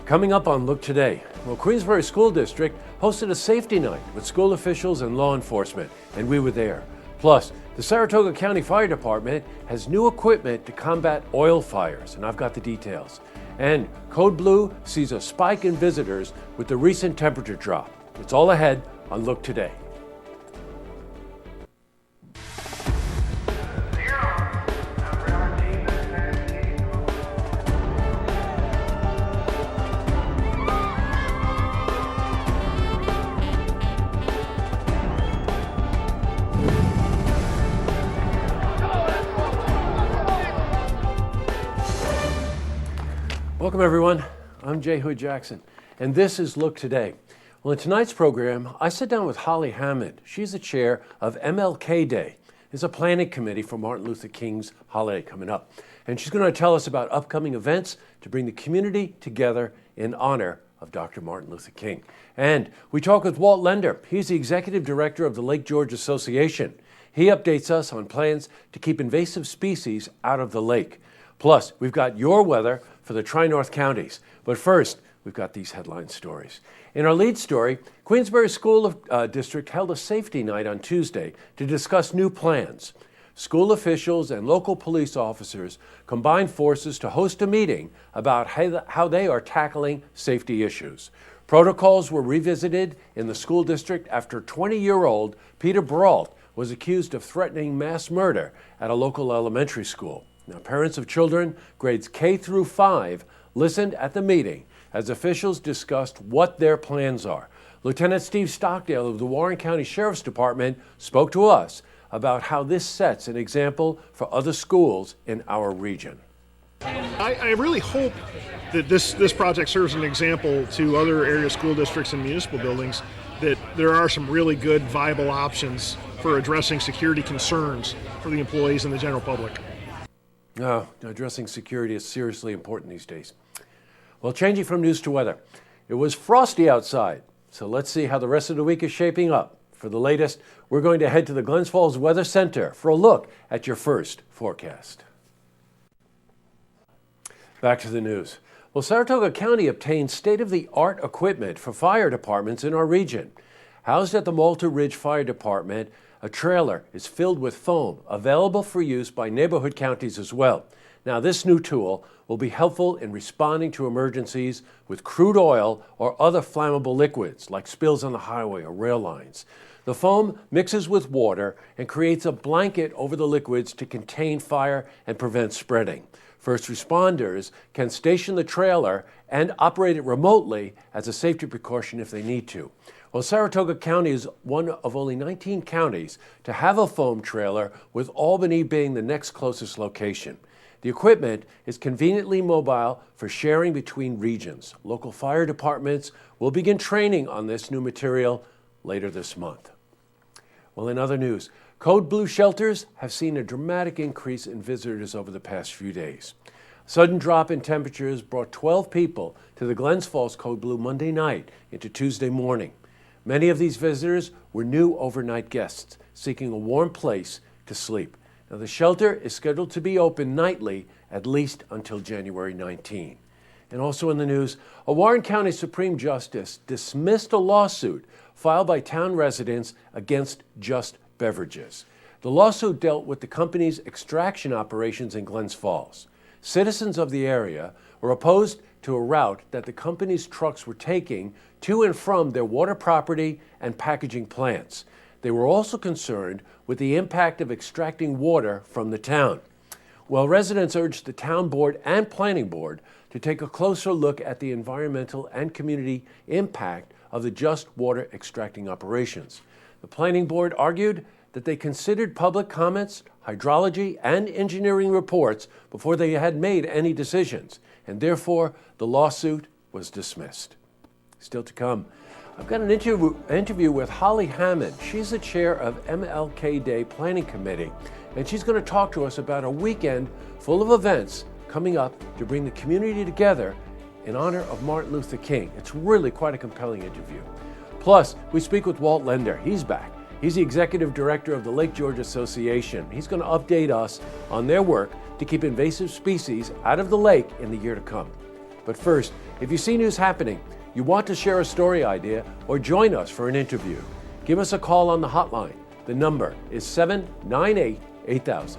Coming up on Look Today, well, Queensbury School District hosted a safety night with school officials and law enforcement, and we were there. Plus, the Saratoga County Fire Department has new equipment to combat oil fires, and I've got the details. And Code Blue sees a spike in visitors with the recent temperature drop. It's all ahead on Look Today. Welcome everyone, I'm Jay Hood Jackson, and this is Look Today. Well, in tonight's program, I sit down with Holly Hammond. She's the chair of MLK Day. It's a planning committee for Martin Luther King's holiday coming up. And she's going to tell us about upcoming events to bring the community together in honor of Dr. Martin Luther King. And we talk with Walt Lender. He's the executive director of the Lake George Association. He updates us on plans to keep invasive species out of the lake. Plus, we've got your weather for the Tri-North counties. But first, we've got these headline stories. In our lead story, Queensbury School District held a safety night on Tuesday to discuss new plans. School officials and local police officers combined forces to host a meeting about how they are tackling safety issues. Protocols were revisited in the school district after 20-year-old Peter Brault was accused of threatening mass murder at a local elementary school. Now, parents of children grades K through 5 listened at the meeting as officials discussed what their plans are. Lieutenant Steve Stockdale of the Warren County Sheriff's Department spoke to us about how this sets an example for other schools in our region. I really hope that this project serves an example to other area school districts and municipal buildings that there are some really good, viable options for addressing security concerns for the employees and the general public. Addressing security is seriously important these days. Well, changing from news to weather. It was frosty outside, so let's see how the rest of the week is shaping up. For the latest, we're going to head to the Glens Falls Weather Center for a look at your first forecast. Back to the news. Well, Saratoga County obtained state-of-the-art equipment for fire departments in our region. Housed at the Malta Ridge Fire Department, a trailer is filled with foam, available for use by neighborhood counties as well. Now, this new tool will be helpful in responding to emergencies with crude oil or other flammable liquids, like spills on the highway or rail lines. The foam mixes with water and creates a blanket over the liquids to contain fire and prevent spreading. First responders can station the trailer and operate it remotely as a safety precaution if they need to. Well, Saratoga County is one of only 19 counties to have a foam trailer, with Albany being the next closest location. The equipment is conveniently mobile for sharing between regions. Local fire departments will begin training on this new material later this month. Well, in other news, Code Blue shelters have seen a dramatic increase in visitors over the past few days. A sudden drop in temperatures brought 12 people to the Glens Falls Code Blue Monday night into Tuesday morning. Many of these visitors were new overnight guests seeking a warm place to sleep. Now, the shelter is scheduled to be open nightly at least until January 19. And also in the news, a Warren County Supreme Justice dismissed a lawsuit filed by town residents against Just Beverages. The lawsuit dealt with the company's extraction operations in Glens Falls. Citizens of the area were opposed to a route that the company's trucks were taking to and from their water property and packaging plants. They were also concerned with the impact of extracting water from the town. Well, residents urged the town board and planning board to take a closer look at the environmental and community impact of the Just water extracting operations. The planning board argued that they considered public comments, hydrology, and engineering reports before they had made any decisions, and therefore the lawsuit was dismissed. Still to come, I've got an interview with Holly Hammond. She's the chair of MLK Day Planning Committee, and she's going to talk to us about a weekend full of events coming up to bring the community together in honor of Martin Luther King. It's really quite a compelling interview. Plus, we speak with Walt Lender. He's back. He's the executive director of the Lake George Association. He's going to update us on their work to keep invasive species out of the lake in the year to come. But first, if you see news happening, you want to share a story idea, or join us for an interview, give us a call on the hotline. The number is 798-8000.